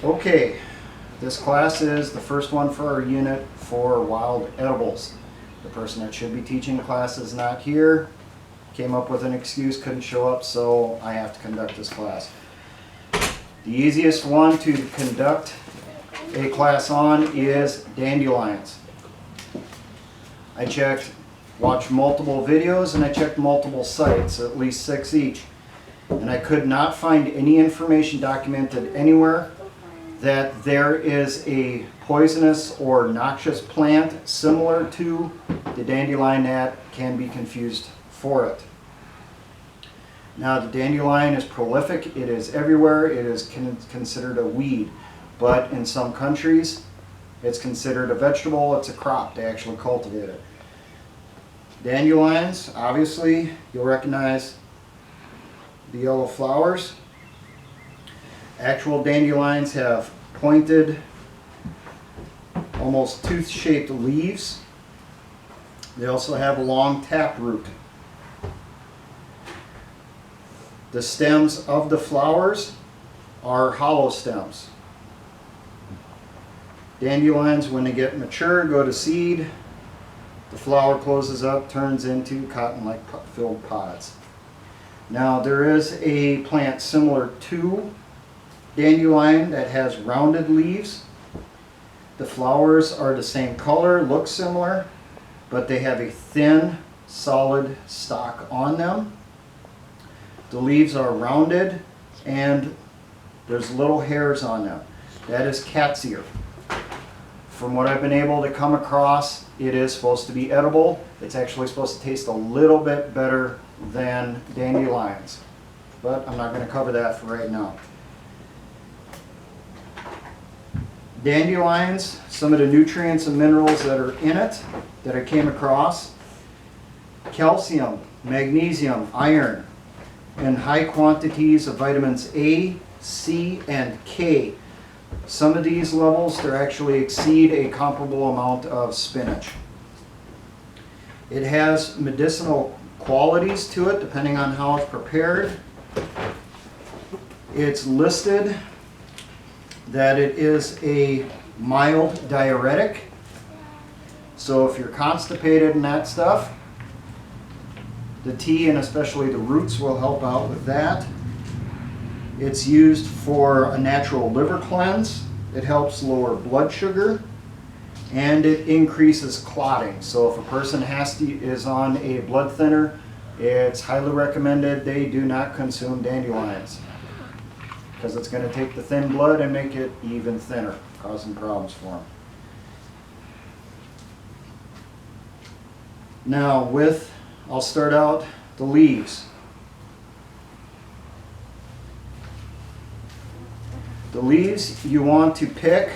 Okay, this class is the first one for our unit for wild edibles. The person that should be teaching the class is not here, came up with an excuse, couldn't show up, so I have to conduct this class. The easiest one to conduct a class on is dandelions. I watched multiple videos and I checked multiple sites, at least 6 each, and I could not find any information documented anywhere that there is a poisonous or noxious plant similar to the dandelion that can be confused for it. Now, the dandelion is prolific, it is everywhere, it is considered a weed, but in some countries it's considered a vegetable, it's a crop, they actually cultivate it. Dandelions, obviously, you'll recognize the yellow flowers. Actual dandelions have pointed, almost tooth-shaped leaves. They also have a long taproot. The stems of the flowers are hollow stems. Dandelions, when they get mature, go to seed. The flower closes up, turns into cotton-like filled pods. Now, there is a plant similar to dandelion that has rounded leaves. The flowers are the same color, look similar, but they have a thin, solid stalk on them. The leaves are rounded and there's little hairs on them. That is cat's ear. From what I've been able to come across, it is supposed to be edible. It's actually supposed to taste a little bit better than dandelions, but I'm not going to cover that for right now. Dandelions, some of the nutrients and minerals that are in it that I came across: calcium, magnesium, iron, and high quantities of vitamins A, C, and K. Some of these levels actually exceed a comparable amount of spinach. It has medicinal qualities to it depending on how it's prepared. It's listed that it is a mild diuretic. So if you're constipated and that stuff, the tea and especially the roots will help out with that. It's used for a natural liver cleanse. It helps lower blood sugar and it increases clotting. So if a person is on a blood thinner, it's highly recommended they do not consume dandelions, because it's going to take the thin blood and make it even thinner, causing problems for them. Now I'll start out the leaves. The leaves you want to pick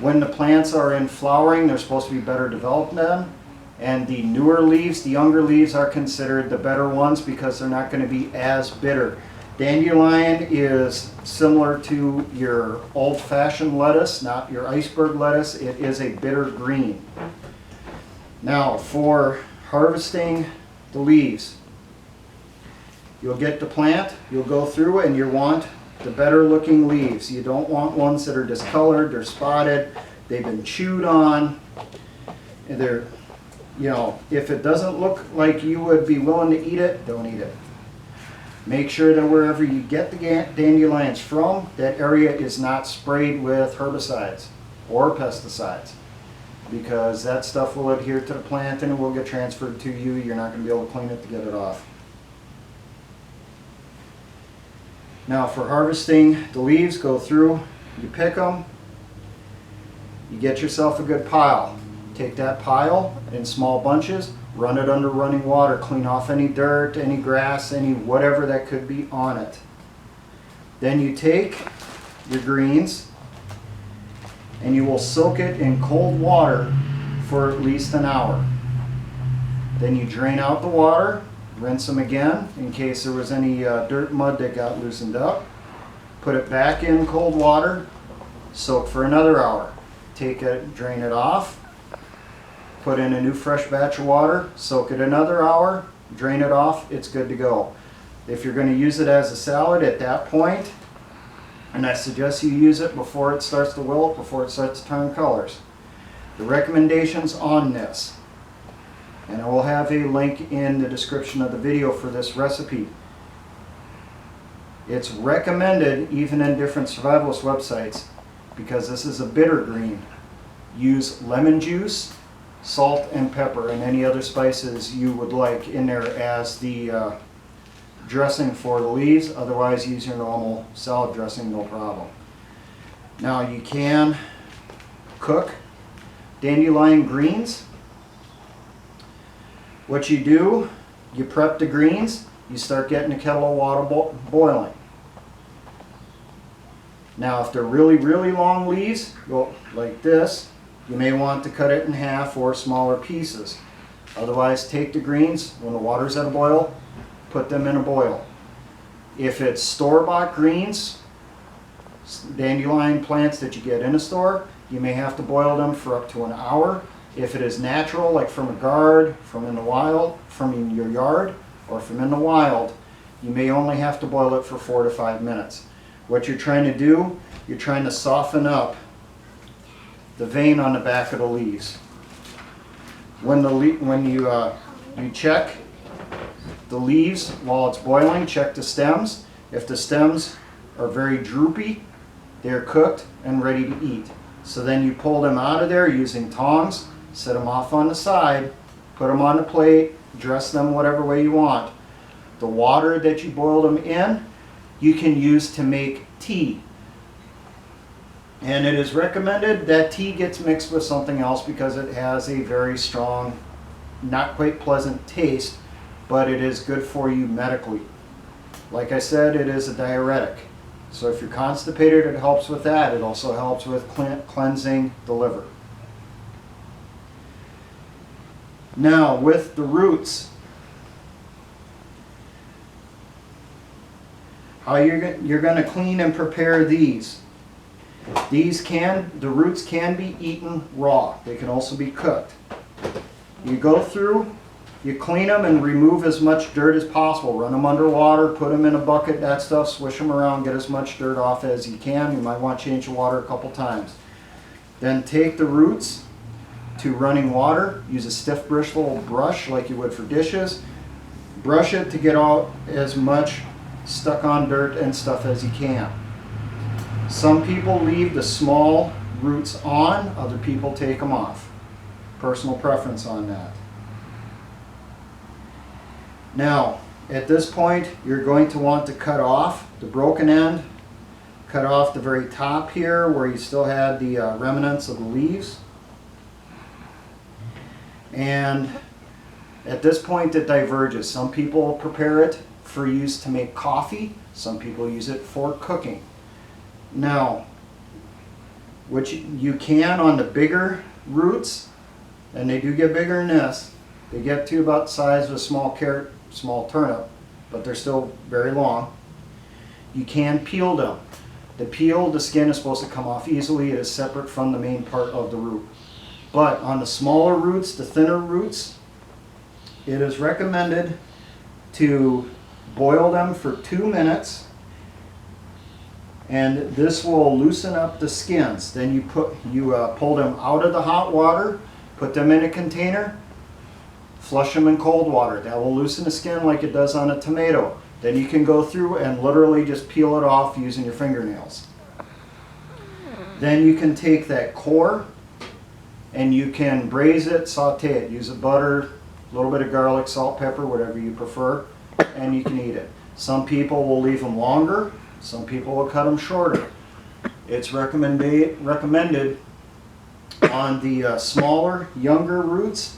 when the plants are in flowering. They're supposed to be better developed then. And the newer leaves, the younger leaves, are considered the better ones because they're not going to be as bitter. Dandelion is similar to your old-fashioned lettuce, not your iceberg lettuce. It is a bitter green. Now, for harvesting the leaves, you'll get the plant, you'll go through and you want the better looking leaves. You don't want ones that are discolored, they're spotted, they've been chewed on, and they're, if it doesn't look like you would be willing to eat it, don't eat it. Make sure that wherever you get the dandelions from, that area is not sprayed with herbicides or pesticides, because that stuff will adhere to the plant and it will get transferred to you. You're not going to be able to clean it to get it off. Now, for harvesting the leaves, go through, you pick them, you get yourself a good pile. Take that pile in small bunches, run it under running water, clean off any dirt, any grass, any whatever that could be on it. Then you take your greens and you will soak it in cold water for at least an hour. Then you drain out the water, rinse them again in case there was any dirt, mud that got loosened up. Put it back in cold water, soak for another hour. Take it, drain it off, put in a new fresh batch of water, soak it another hour, drain it off, it's good to go. If you're going to use it as a salad at that point, And I suggest you use it before it starts to wilt, before it starts to turn colors. The recommendations on this, and I will have a link in the description of the video for this recipe. It's recommended even in different survivalist websites, because this is a bitter green. Use lemon juice, salt and pepper, and any other spices you would like in there as the dressing for the leaves. Otherwise, use your normal salad dressing, no problem. Now you can cook dandelion greens. What you do, you prep the greens, you start getting a kettle of water boiling. Now if they're really, really long leaves, go like this, you may want to cut it in half or smaller pieces. Otherwise, take the greens, when the water's at a boil, put them in a boil. If it's store-bought greens, dandelion plants that you get in a store, you may have to boil them for up to an hour. If it is natural, like from a gourd, from in the wild, from in your yard, or from in the wild, you may only have to boil it for 4 to 5 minutes. What you're trying to do, you're trying to soften up the vein on the back of the leaves. When you check the leaves while it's boiling, check the stems. If the stems are very droopy, they're cooked and ready to eat. So then you pull them out of there using tongs, set them off on the side, put them on the plate, dress them whatever way you want. The water that you boil them in, you can use to make tea. And it is recommended that tea gets mixed with something else because it has a very strong, not quite pleasant taste, but it is good for you medically. Like I said, it is a diuretic. So if you're constipated, it helps with that. It also helps with cleansing the liver. Now, with the roots, how you're going to clean and prepare these. The roots can be eaten raw. They can also be cooked. You go through, you clean them and remove as much dirt as possible. Run them under water, put them in a bucket, that stuff, swish them around, get as much dirt off as you can. You might want to change the water a couple times. Then take the roots to running water. Use a stiff bristle brush like you would for dishes. Brush it to get out as much stuck on dirt and stuff as you can. Some people leave the small roots on, other people take them off. Personal preference on that. Now, at this point, you're going to want to cut off the broken end, cut off the very top here where you still had the remnants of the leaves. And at this point it diverges. Some people prepare it for use to make coffee, some people use it for cooking. Now, what you can on the bigger roots, and they do get bigger than this, they get to about the size of a small carrot, small turnip, but they're still very long. You can peel them. The skin is supposed to come off easily. It is separate from the main part of the root. But on the smaller roots, the thinner roots, it is recommended to boil them for 2 minutes, and this will loosen up the skins. Then you pull them out of the hot water, put them in a container, flush them in cold water. That will loosen the skin like it does on a tomato. Then you can go through and literally just peel it off using your fingernails. Then you can take that core and you can braise it, saute it. Use a butter, a little bit of garlic, salt, pepper, whatever you prefer, and you can eat it. Some people will leave them longer, some people will cut them shorter. It's recommended on the smaller, younger roots,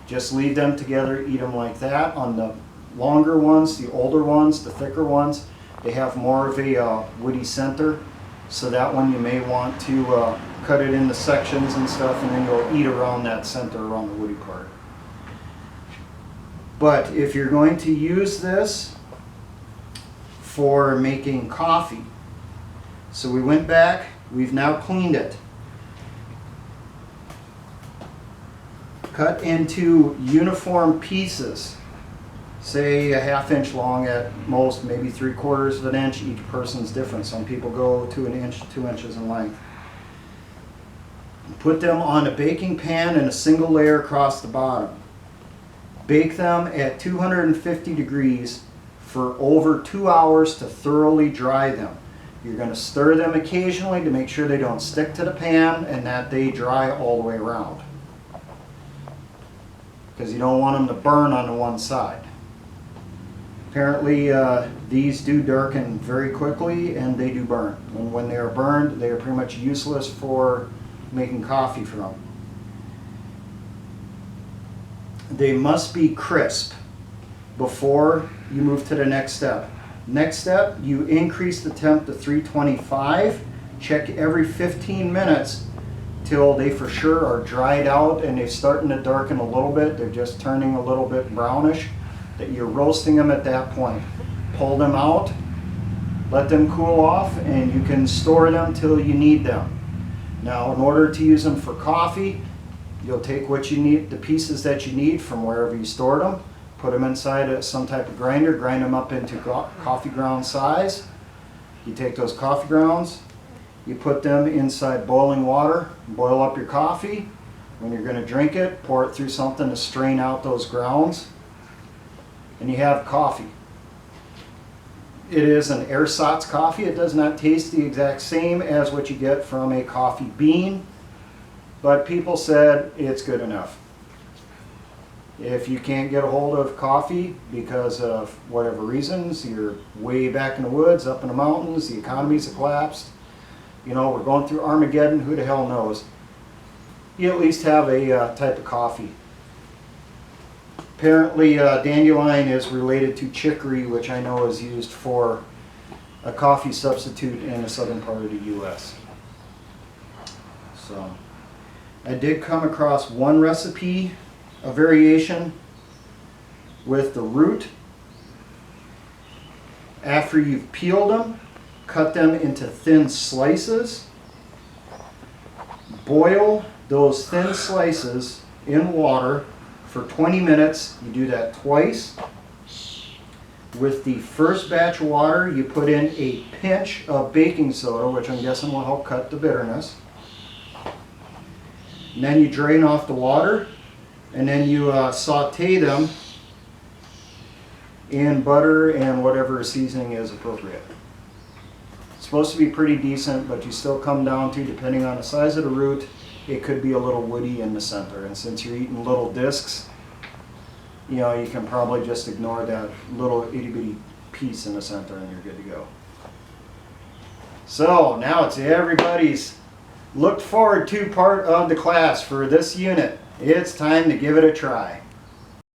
just leave them together, eat them like that. On the longer ones, the older ones, the thicker ones, they have more of a woody center, so that one you may want to cut it into sections and stuff, and then you'll eat around that center, around the woody part. But if you're going to use this for making coffee, so we went back, we've now cleaned it. Cut into uniform pieces. say a 1/2 inch long at most, maybe 3/4 of an inch. Each person's different. Some people go to an inch, 2 inches in length. Put them on a baking pan and a single layer across the bottom. Bake them at 250 degrees for over 2 hours to thoroughly dry them. You're going to stir them occasionally to make sure they don't stick to the pan and that they dry all the way around, because you don't want them to burn on the one side. Apparently these do darken very quickly and they do burn. And when they are burned, they are pretty much useless for making coffee from. They must be crisp before you move to the next step. Next step, you increase the temp to 325. Check every 15 minutes till they for sure are dried out and they're starting to darken a little bit. They're just turning a little bit brownish. That you're roasting them at that point. Pull them out, let them cool off, and you can store them till you need them. Now, in order to use them for coffee, you'll take what you need, the pieces that you need from wherever you stored them, put them inside some type of grinder, grind them up into coffee ground size. You take those coffee grounds, you put them inside boiling water, boil up your coffee. When you're going to drink it, pour it through something to strain out those grounds, and you have coffee. It is an ersatz coffee. It does not taste the exact same as what you get from a coffee bean, but people said it's good enough. If you can't get a hold of coffee because of whatever reasons, you're way back in the woods, up in the mountains, the economies have collapsed, you know, we're going through Armageddon, who the hell knows, you at least have a type of coffee. Apparently dandelion is related to chicory, which I know is used for a coffee substitute in the southern part of the U.S. So I did come across one recipe, a variation with the root. After you've peeled them, cut them into thin slices. Boil those thin slices in water for 20 minutes. You do that twice. With the first batch of water, you put in a pinch of baking soda, which I'm guessing will help cut the bitterness. And then you drain off the water, and then you saute them in butter and whatever seasoning is appropriate. It's supposed to be pretty decent, but you still come down to, depending on the size of the root, it could be a little woody in the center. And since you're eating little discs, you know, you can probably just ignore that little itty bitty piece in the center and you're good to go. So now it's everybody's looked forward to part of the class for this unit. It's time to give it a try.